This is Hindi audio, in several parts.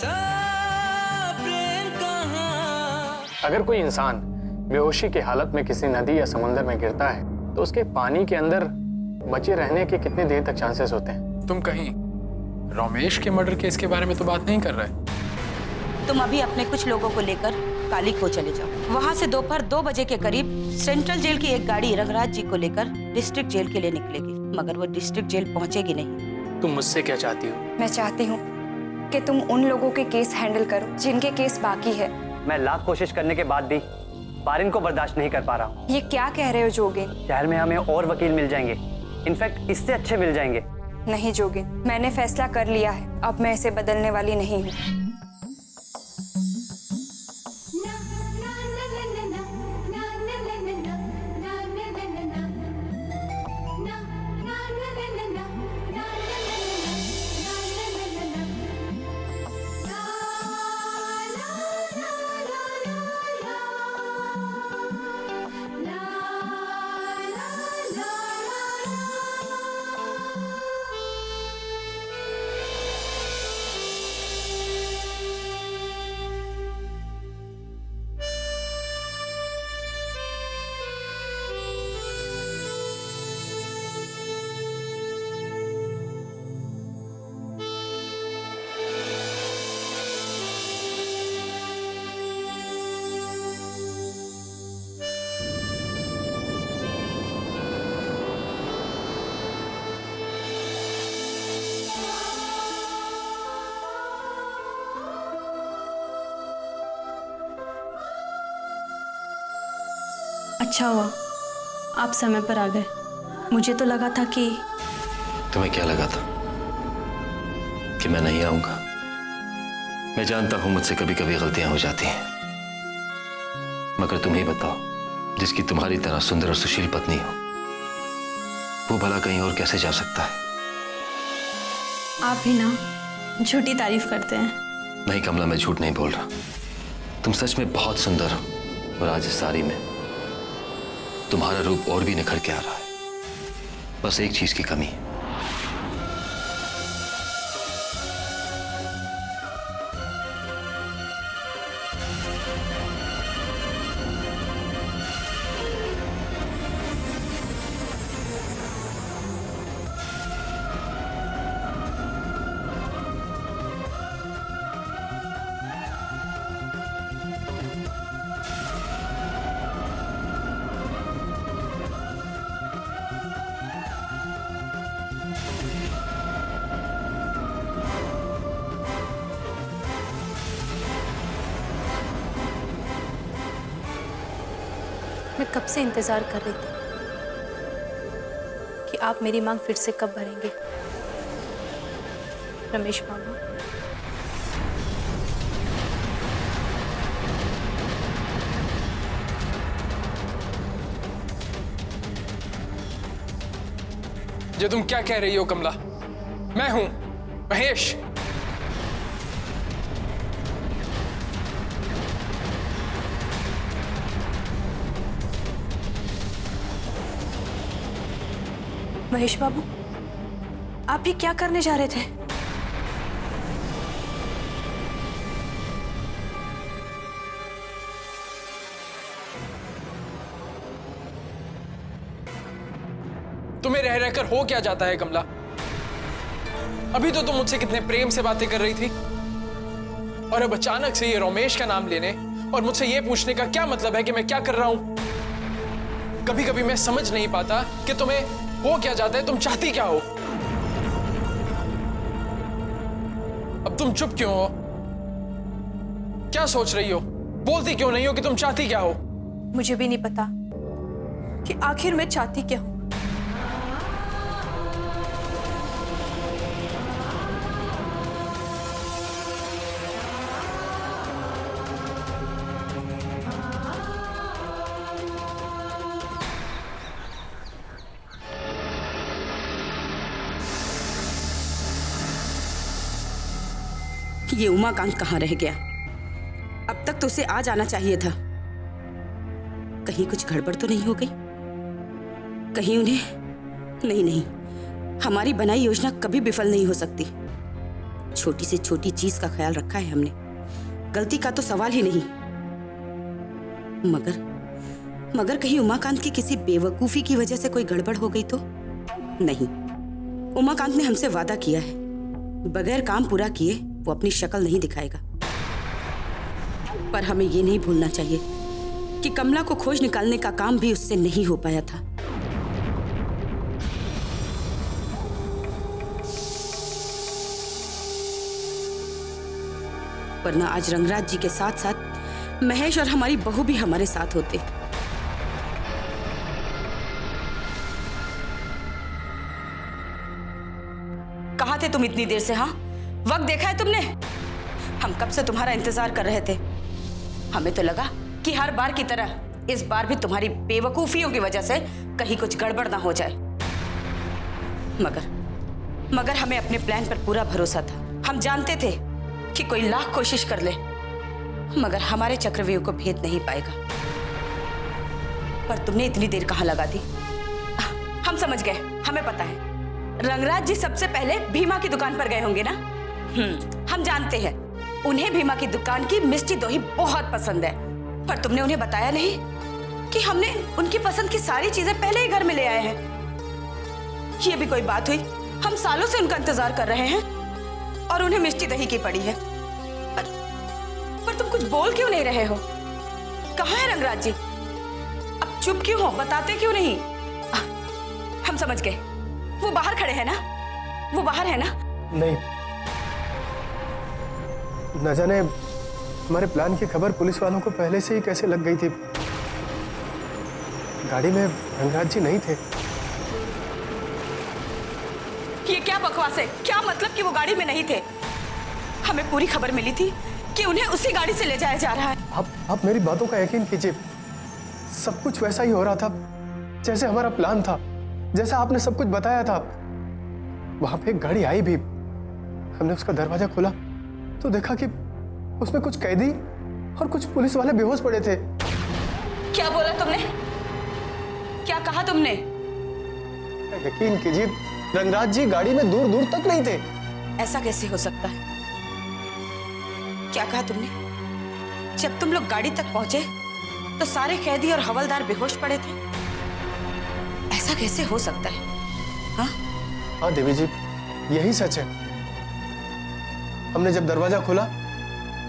ऐसा प्रेम कहाँ। अगर कोई इंसान बेहोशी की हालत में किसी नदी या समुद्र में गिरता है तो उसके पानी के अंदर बचे रहने के कितनी देर तक चांसेस होते हैं? तुम कहीं रमेश के मर्डर केस के बारे में तो बात नहीं कर रहे? तुम अभी अपने कुछ लोगों को लेकर काली खो चले जाओ। वहाँ से दोपहर 2 बजे के करीब सेंट्रल जेल की एक गाड़ी रंगराज जी को लेकर डिस्ट्रिक्ट जेल के लिए निकलेगी, मगर वो डिस्ट्रिक्ट जेल पहुँचेगी नहीं। तुम मुझसे क्या चाहती हो? मैं चाहती हूँ कि तुम उन लोगों के केस हैंडल करो जिनके केस बाकी है। मैं लाख कोशिश करने के बाद भी पारिन को बर्दाश्त नहीं कर पा रहा हूँ। ये क्या कह रहे हो जोगिन? शहर में हमें और वकील मिल जाएंगे, इनफैक्ट इससे अच्छे मिल जाएंगे। नहीं जोगिन, मैंने फैसला कर लिया है, अब मैं इसे बदलने वाली नहीं हूँ। अच्छा हुआ आप समय पर आ गए। मुझे तो लगा था कि... तुम्हें क्या लगा था कि मैं नहीं आऊंगा? मैं जानता हूं मुझसे कभी कभी गलतियां हो जाती हैं, मगर तुम ही बताओ, जिसकी तुम्हारी तरह सुंदर और सुशील पत्नी हो, वो भला कहीं और कैसे जा सकता है? आप भी ना झूठी तारीफ करते हैं। नहीं कमला, मैं झूठ नहीं बोल रहा। तुम सच में बहुत सुंदर हो और आज इस साड़ी में तुम्हारा रूप और भी निखर के आ रहा है। बस एक चीज की कमी है। मैं कब से इंतजार कर रही थी कि आप मेरी मांग फिर से कब भरेंगे रमेश बाबू। ये तुम क्या कह रही हो कमला? मैं हूं महेश। महेश बाबू, आप ये क्या करने जा रहे थे? तुम्हें रह रहकर हो क्या जाता है कमला? अभी तो तुम मुझसे कितने प्रेम से बातें कर रही थी, और अब अचानक से ये रमेश का नाम लेने और मुझसे ये पूछने का क्या मतलब है कि मैं क्या कर रहा हूं? कभी कभी मैं समझ नहीं पाता कि तुम्हें हो क्या जाता है, तुम चाहती क्या हो? अब तुम चुप क्यों हो? क्या सोच रही हो? बोलती क्यों नहीं हो कि तुम चाहती क्या हो? मुझे भी नहीं पता कि आखिर मैं चाहती क्या हूं। ये उमाकांत कहाँ रह गया? अब तक तो उसे आ जाना चाहिए था। कहीं कुछ गड़बड़ तो नहीं हो गई? कहीं उन्हें... नहीं, हमारी बनाई योजना कभी विफल नहीं हो सकती। छोटी से छोटी चीज का ख्याल रखा है हमने, गलती का तो सवाल ही नहीं। मगर कहीं उमाकांत की किसी बेवकूफी की वजह से कोई गड़बड़ हो गई तो? नहीं, उमाकांत ने हमसे वादा किया है, बगैर काम पूरा किए वो अपनी शक्ल नहीं दिखाएगा। पर हमें ये नहीं भूलना चाहिए कि कमला को खोज निकालने का काम भी उससे नहीं हो पाया था। वरना आज रंगराज जी के साथ साथ महेश और हमारी बहू भी हमारे साथ होते। कहाँ थे तुम इतनी देर से? हाँ, वक्त देखा है तुमने? हम कब से तुम्हारा इंतजार कर रहे थे। हमें तो लगा कि हर बार की तरह इस बार भी तुम्हारी बेवकूफियों की वजह से कहीं कुछ गड़बड़ ना हो जाए। मगर हमें अपने प्लान पर पूरा भरोसा था। हम जानते थे कि कोई लाख कोशिश कर ले मगर हमारे चक्रव्यूह को भेद नहीं पाएगा। पर तुमने इतनी देर कहाँ लगा दी? हम समझ गए, हमें पता है। रंगराज जी सबसे पहले भीमा की दुकान पर गए होंगे ना? हम जानते हैं उन्हें भीमा की दुकान की मिष्टी दोही बहुत पसंद है। पर तुमने उन्हें बताया नहीं कि हमने उनकी पसंद की सारी चीजें पहले ही घर में ले आए हैं। ये भी कोई बात हुई? हम सालों से उनका इंतजार कर रहे हैं और उन्हें मिष्टी दही की पड़ी है। पर तुम कुछ बोल क्यों नहीं रहे हो? कहाँ है रंगराज जी? अब चुप क्यों हो? बताते क्यों नहीं? हम समझ गए, वो बाहर खड़े हैं ना? वो बाहर है ना? नहीं, न जाने हमारे प्लान की खबर पुलिस वालों को पहले से ही कैसे लग गई थी। गाड़ी में रंगराज जी नहीं थे। ये क्या बकवास है? क्या मतलब कि वो गाड़ी में नहीं थे? हमें पूरी खबर मिली थी कि उन्हें उसी गाड़ी से ले जाया जा रहा है। आप मेरी बातों का यकीन कीजिए, सब कुछ वैसा ही हो रहा था जैसे हमारा प्लान था, जैसा आपने सब कुछ बताया था। वहां पे एक गाड़ी आई भी, हमने उसका दरवाजा खोला तो देखा कि उसमें कुछ कैदी और कुछ पुलिस वाले बेहोश पड़े थे। क्या बोला तुमने? क्या कहा तुमने? यकीन कीजिए, रंगराज जी गाड़ी में दूर दूर तक नहीं थे। ऐसा कैसे हो सकता है? क्या कहा तुमने? जब तुम लोग गाड़ी तक पहुंचे तो सारे कैदी और हवलदार बेहोश पड़े थे। ऐसा कैसे हो सकता है? हाँ देवी जी, यही सच है। हमने जब दरवाजा खोला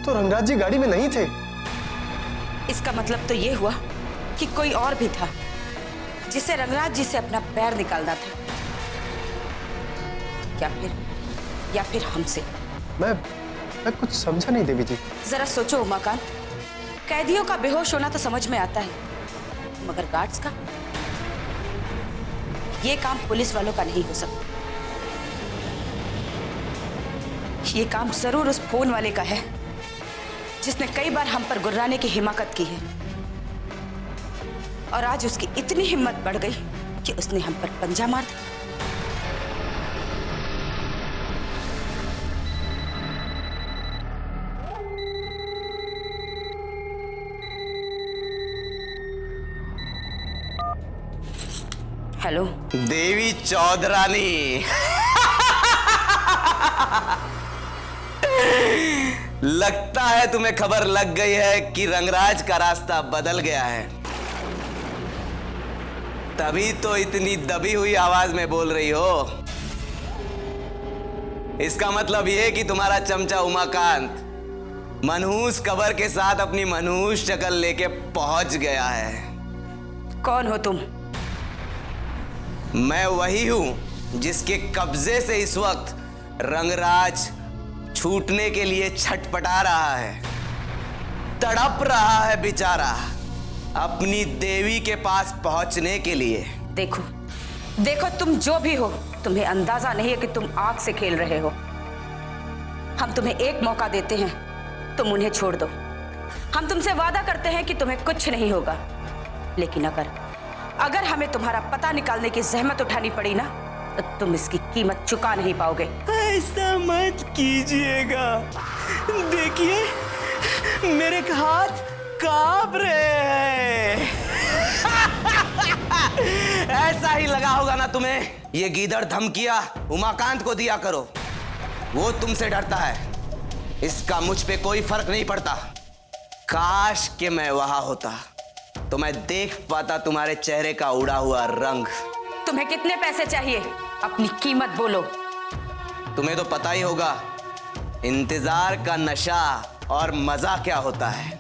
तो रंगराज जी गाड़ी में नहीं थे। इसका मतलब तो ये हुआ कि कोई और भी था जिसे रंगराज जी से अपना पैर निकालना था, या फिर हमसे। मैं कुछ समझा नहीं देवी जी। जरा सोचो उमाकांत, कैदियों का बेहोश होना तो समझ में आता है, मगर गार्ड्स का? ये काम पुलिस वालों का नहीं हो सकता। ये काम जरूर उस फोन वाले का है जिसने कई बार हम पर गुर्राने की हिमाकत की है। और आज उसकी इतनी हिम्मत बढ़ गई कि उसने हम पर पंजा मार दिया। हेलो देवी चौधरानी, लगता है तुम्हें खबर लग गई है कि रंगराज का रास्ता बदल गया है। तभी तो इतनी दबी हुई आवाज में बोल रही हो। इसका मतलब यह कि तुम्हारा चमचा उमाकांत मनहूस खबर के साथ अपनी मनहूस शक्ल लेके पहुंच गया है। कौन हो तुम? मैं वही हूं जिसके कब्जे से इस वक्त रंगराज छूटने के लिए छटपटा रहा है, तड़प रहा है बेचारा अपनी देवी के पास पहुंचने के लिए। देखो तुम जो भी हो, तुम्हें अंदाजा नहीं है कि तुम आग से खेल रहे हो। हम तुम्हें एक मौका देते हैं, तुम उन्हें छोड़ दो। हम तुमसे वादा करते हैं कि तुम्हें कुछ नहीं होगा, लेकिन अगर हमें तुम्हारा पता निकालने की जहमत उठानी पड़ी ना तो तुम इसकी कीमत चुका नहीं पाओगे। ऐसा मत कीजिएगा, देखिए मेरे हाथ कांप रहे हैं। ऐसा ही लगा होगा ना तुम्हें? ये गीदड़ धमकियां उमाकांत को दिया करो, वो तुमसे डरता है, इसका मुझ पे कोई फर्क नहीं पड़ता। काश कि मैं वहां होता तो मैं देख पाता तुम्हारे चेहरे का उड़ा हुआ रंग। तुम्हें कितने पैसे चाहिए? अपनी कीमत बोलो। तुम्हें तो पता ही होगा इंतजार का नशा और मजा क्या होता है।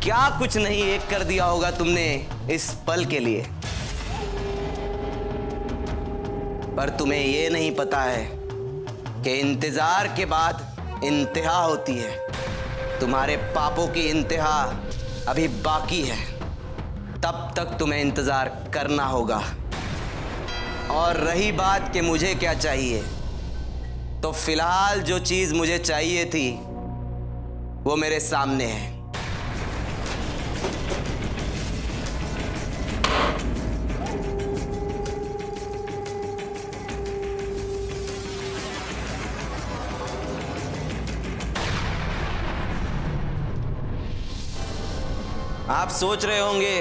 क्या कुछ नहीं एक कर दिया होगा तुमने इस पल के लिए, पर तुम्हें यह नहीं पता है कि इंतजार के बाद इंतहा होती है। तुम्हारे पापों की इंतहा अभी बाकी है, तब तक तुम्हें इंतजार करना होगा। और रही बात कि मुझे क्या चाहिए, तो फिलहाल जो चीज मुझे चाहिए थी वो मेरे सामने है। आप सोच रहे होंगे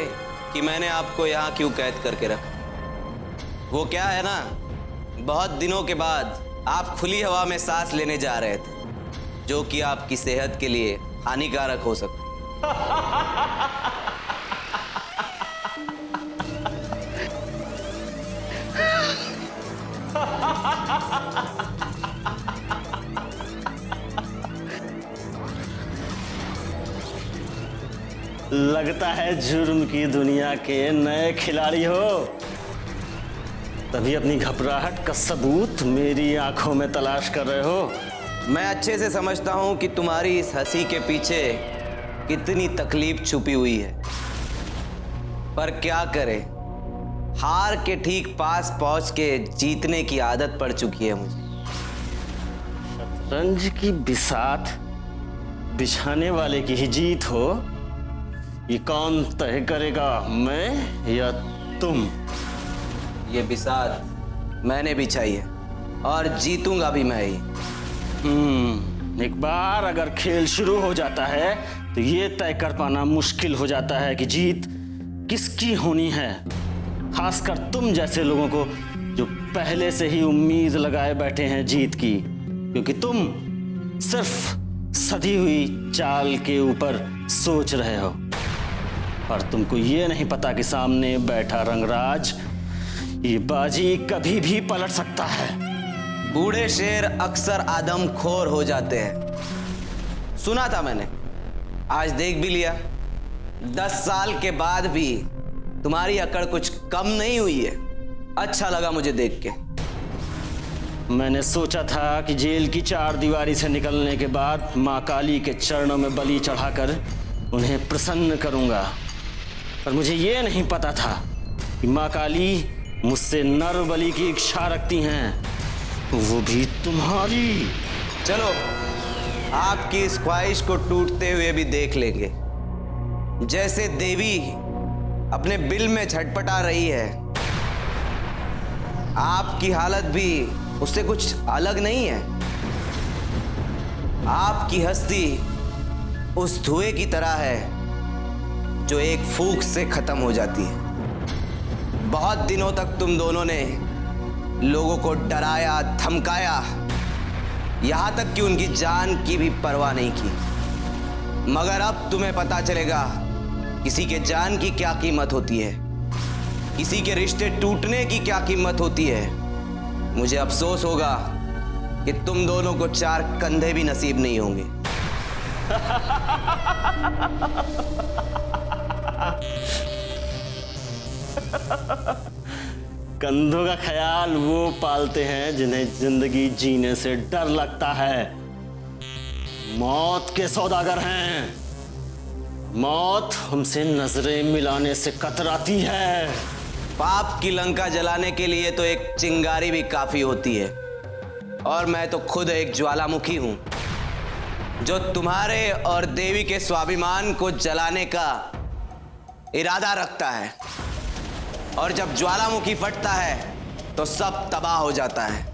कि मैंने आपको यहां क्यों कैद करके रखा। वो क्या है ना, बहुत दिनों के बाद आप खुली हवा में सांस लेने जा रहे थे, जो कि आपकी सेहत के लिए हानिकारक हो सकता। लगता है जुर्म की दुनिया के नए खिलाड़ी हो, तभी अपनी घबराहट का सबूत मेरी आंखों में तलाश कर रहे हो। मैं अच्छे से समझता हूं कि तुम्हारी इस हंसी के पीछे कितनी तकलीफ छुपी हुई है, पर क्या करें, हार के ठीक पास पहुंच के जीतने की आदत पड़ चुकी है मुझे। शतरंज की बिसात बिछाने वाले की ही जीत हो, ये कौन तय करेगा, मैं या तुम? ये बिसात मैंने बिछाई है और जीतूंगा भी मैं ही। एक बार अगर खेल शुरू हो जाता है तो ये तय कर पाना मुश्किल हो जाता है कि जीत किसकी होनी है, खासकर तुम जैसे लोगों को जो पहले से ही उम्मीद लगाए बैठे हैं जीत की, क्योंकि तुम सिर्फ सधी हुई चाल के ऊपर सोच रहे हो, पर तुमको ये नहीं पता कि सामने बैठा रंगराज ये बाजी कभी भी पलट सकता है। बूढ़े शेर अक्सर आदमखोर हो जाते हैं, सुना था मैंने, आज देख भी लिया। 10 साल के बाद भी तुम्हारी अकड़ कुछ कम नहीं हुई है। अच्छा लगा मुझे देख के। मैंने सोचा था कि जेल की 4 दीवारी से निकलने के बाद माँ काली के चरणों में बलि चढ़ाकर उन्हें प्रसन्न करूंगा, पर मुझे ये नहीं पता था कि माँ काली मुझसे नर बलि की इच्छा रखती हैं, वो भी तुम्हारी। चलो आपकी इस ख्वाहिश को टूटते हुए भी देख लेंगे। जैसे देवी अपने बिल में झटपटा रही है, आपकी हालत भी उससे कुछ अलग नहीं है। आपकी हस्ती उस धुएं की तरह है जो एक फूंक से खत्म हो जाती है। बहुत दिनों तक तुम दोनों ने लोगों को डराया, धमकाया, यहां तक कि उनकी जान की भी परवाह नहीं की, मगर अब तुम्हें पता चलेगा किसी के जान की क्या कीमत होती है, किसी के रिश्ते टूटने की क्या कीमत होती है। मुझे अफसोस होगा कि तुम दोनों को 4 कंधे भी नसीब नहीं होंगे। कंधों का ख्याल वो पालते हैं जिन्हें जिंदगी जीने से डर लगता है। मौत के सौदागर हैं, मौत हमसे नजरें मिलाने से कतराती है। पाप की लंका जलाने के लिए तो एक चिंगारी भी काफी होती है, और मैं तो खुद एक ज्वालामुखी हूं जो तुम्हारे और देवी के स्वाभिमान को जलाने का इरादा रखता है। और जब ज्वालामुखी फटता है तो सब तबाह हो जाता है।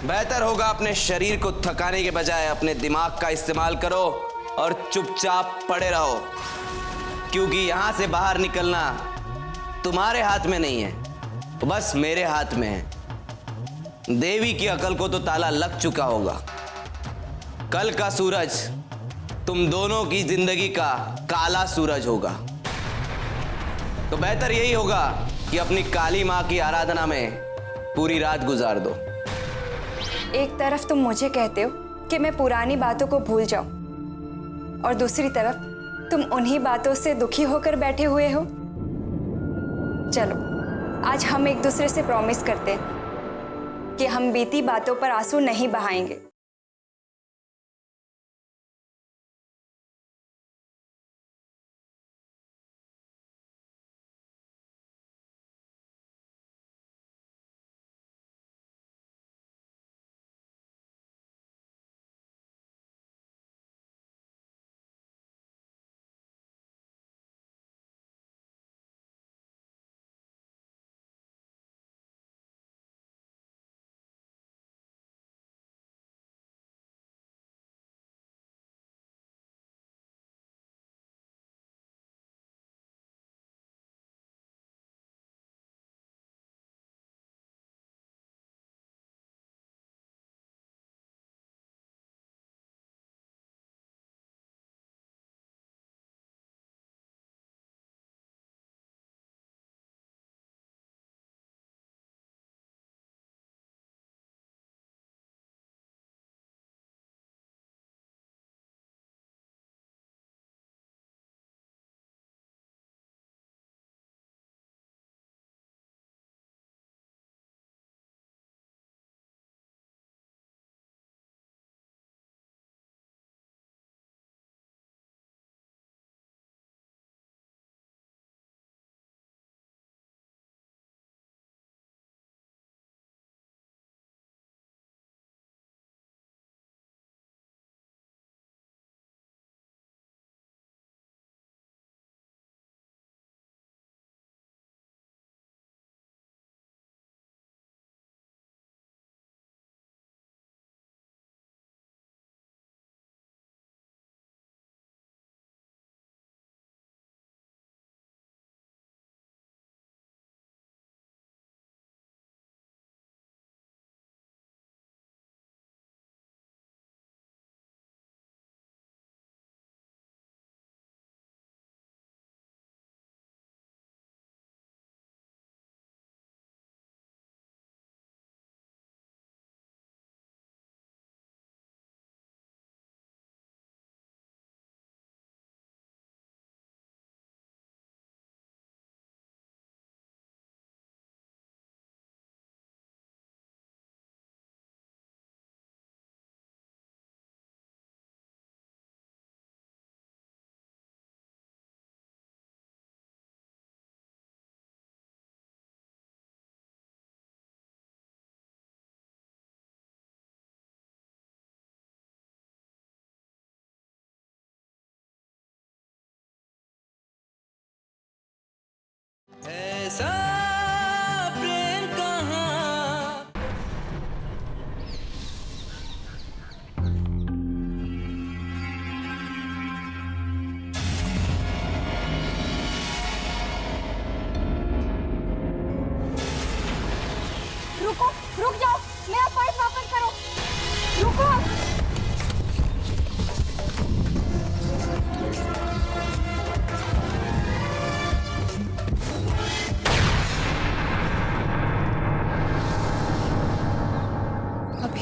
बेहतर होगा अपने शरीर को थकाने के बजाय अपने दिमाग का इस्तेमाल करो और चुपचाप पड़े रहो, क्योंकि यहां से बाहर निकलना तुम्हारे हाथ में नहीं है, तो बस मेरे हाथ में है। देवी की अकल को तो ताला लग चुका होगा। कल का सूरज तुम दोनों की जिंदगी का काला सूरज होगा। तो बेहतर यही होगा कि अपनी काली मां की आराधना में पूरी रात गुजार दो। एक तरफ तुम मुझे कहते हो कि मैं पुरानी बातों को भूल जाऊं, और दूसरी तरफ तुम उन्हीं बातों से दुखी होकर बैठे हुए हो। चलो आज हम एक दूसरे से प्रॉमिस करते हैं कि हम बीती बातों पर आंसू नहीं बहाएंगे। ऐसा प्रेम कहाँ। रुको, रुक जाओ, मेरा पर्स वापस करो। रुको।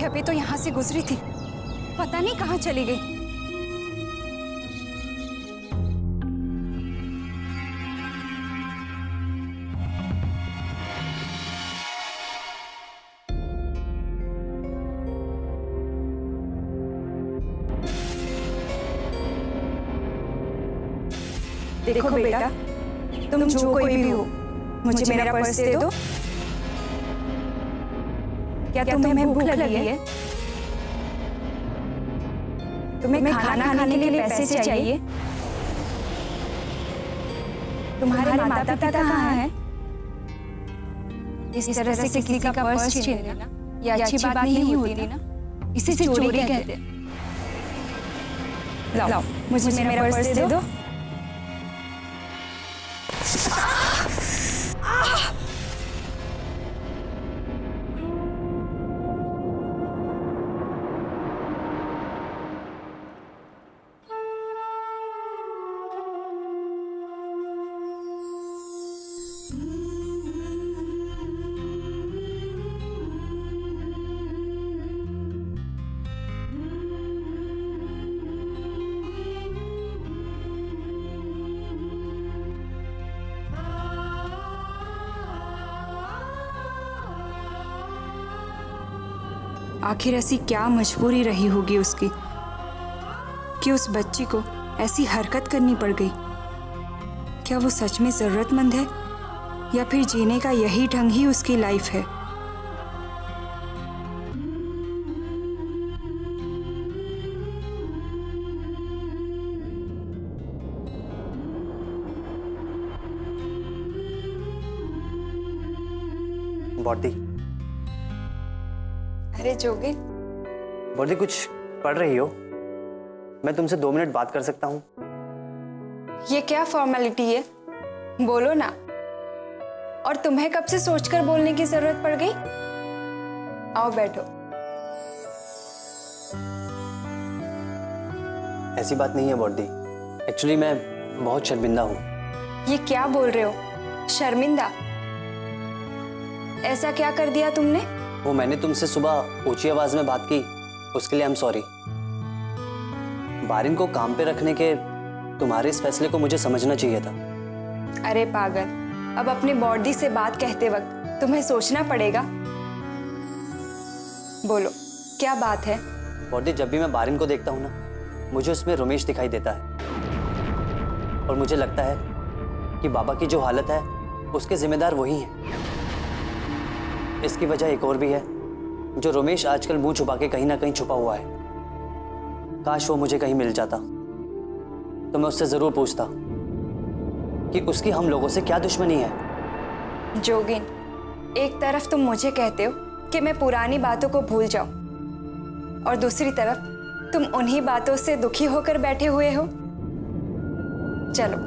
अभी तो यहाँ से गुजरी थी, पता नहीं कहाँ चली गई। देखो बेटा, तुम जो कोई भी हो, मुझे मेरा पर्स दे दो। क्या तुम्हें भूख लगी है? तुम्हें खाना खाने के लिए पैसे चाहिए? तुम्हारे माता पिता कहाँ हैं? इस तरह से किसी का पर्स छीन लेना ये अच्छी बात नहीं होती ना। इसे चोरी कहते हैं। लाओ, मुझे मेरा पर्स दे दो। आखिर ऐसी क्या मजबूरी रही होगी उसकी कि उस बच्ची को ऐसी हरकत करनी पड़ गई। क्या वो सच में जरूरतमंद है या फिर जीने का यही ढंग ही उसकी लाइफ है? बॉडी, अरे जोगिन, बॉडी कुछ पढ़ रही हो? मैं तुमसे 2 मिनट बात कर सकता हूँ? ये क्या फॉर्मेलिटी है? बोलो ना। और तुम्हें कब से सोचकर बोलने की जरूरत पड़ गई? आओ बैठो। ऐसी बात नहीं है बॉडी। एक्चुअली मैं बहुत शर्मिंदा हूँ। ये क्या बोल रहे हो? शर्मिंदा? ऐसा क्या कर दिया तुमने? वो मैंने तुमसे सुबह ऊंची आवाज में बात की, उसके लिए आई एम सॉरी। बारिन को काम पे रखने के तुम्हारे इस फैसले को मुझे समझना चाहिए था। अरे पागल, अब अपनी बॉडी से बात कहते वक्त तुम्हें सोचना पड़ेगा। बोलो, क्या बात है? बॉडी, जब भी मैं बारिन को देखता हूँ ना, मुझे उसमें रमेश दिखाई देता है। और मुझे लगता है कि बाबा की जो हालत है उसके जिम्मेदार वही हैं। इसकी वजह एक और भी है, जो रमेश आजकल मुंह छुपा के कहीं ना कहीं छुपा हुआ है। काश वो मुझे कहीं मिल जाता तो मैं उससे जरूर पूछता कि उसकी हम लोगों से क्या दुश्मनी है। जोगिन, एक तरफ तुम मुझे कहते हो कि मैं पुरानी बातों को भूल जाऊं, और दूसरी तरफ तुम उन्हीं बातों से दुखी होकर बैठे हुए हो। चलो,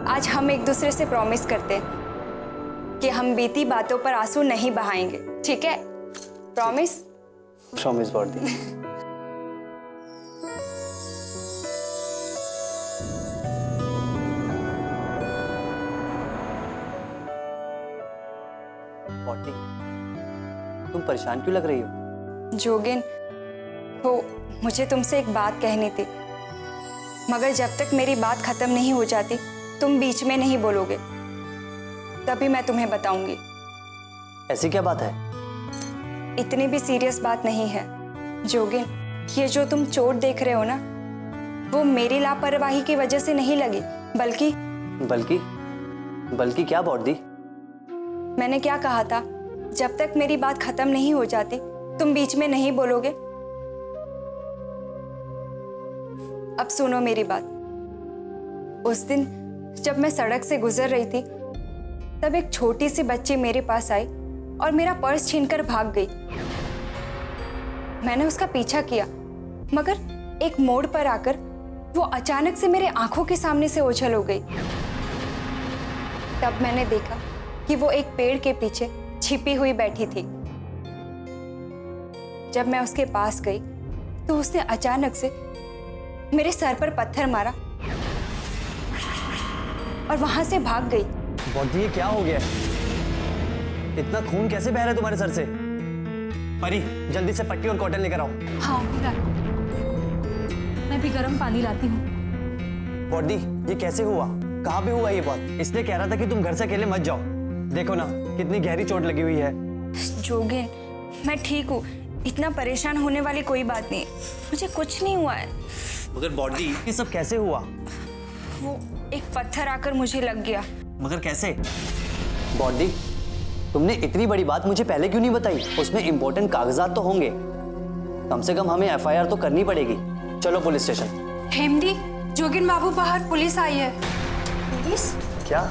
आज हम एक दूसरे से प्रॉमिस करते हैं कि हम बीती बातों पर आंसू नहीं बहाएंगे, ठीक है? प्रॉमिस? Promise body. बॉडी, तुम परेशान क्यों लग रही हो? जोगिन, वो मुझे तुमसे एक बात कहनी थी, मगर जब तक मेरी बात खत्म नहीं हो जाती तुम बीच में नहीं बोलोगे, तभी मैं तुम्हें बताऊंगी। ऐसी क्या बात है? इतनी भी सीरियस बात नहीं है जोगिन। ये जो तुम चोट देख रहे हो ना, वो मेरी लापरवाही की वजह से नहीं लगी, बल्कि बल्कि क्या बॉडी? मैंने क्या कहा था? जब तक मेरी बात खत्म नहीं हो जाती तुम बीच में नहीं बोलोगे। अब सुनो मेरी बात। उस दिन जब मैं सड़क से गुजर रही थी, तब एक छोटी सी बच्ची मेरे पास आई और मेरा पर्स छीनकर भाग गई। मैंने उसका पीछा किया, मगर एक मोड़ पर आकर वो अचानक से मेरे आंखों के सामने से ओझल हो गई। तब मैंने देखा कि वो एक पेड़ के पीछे छिपी हुई बैठी थी। जब मैं उसके पास गई तो उसने अचानक से मेरे सर पर पत्थर मारा और वहां से भाग गई। बॉडी, ये क्या हो गया? इतना खून कैसे बह रहा है तुम्हारे सर से? परी, जल्दी से पट्टी और कॉटन लेकर आओ। हाँ, मैं भी गर्म पानी लाती हूँ। बॉडी, ये कैसे हुआ? कहाँ पे हुआ ये बात? इसने कह रहा था कि तुम घर से अकेले मत जाओ। देखो ना कितनी गहरी चोट लगी हुई है। जोगिन, मैं ठीक हूँ, इतना परेशान होने वाली कोई बात नहीं, मुझे कुछ नहीं हुआ है। मगर बॉडी, ये सब कैसे हुआ? वो एक पत्थर आकर मुझे लग गया। मगर कैसे? बॉडी, तुमने इतनी बड़ी बात मुझे पहले क्यों नहीं बताई? उसमें इंपॉर्टेंट कागजात तो होंगे, कम से कम हमें FIR तो करनी पड़ेगी। चलो पुलिस स्टेशन। हेमदी, जोगिन बाबू बाहर, पुलिस आई है। पुलिस? क्या?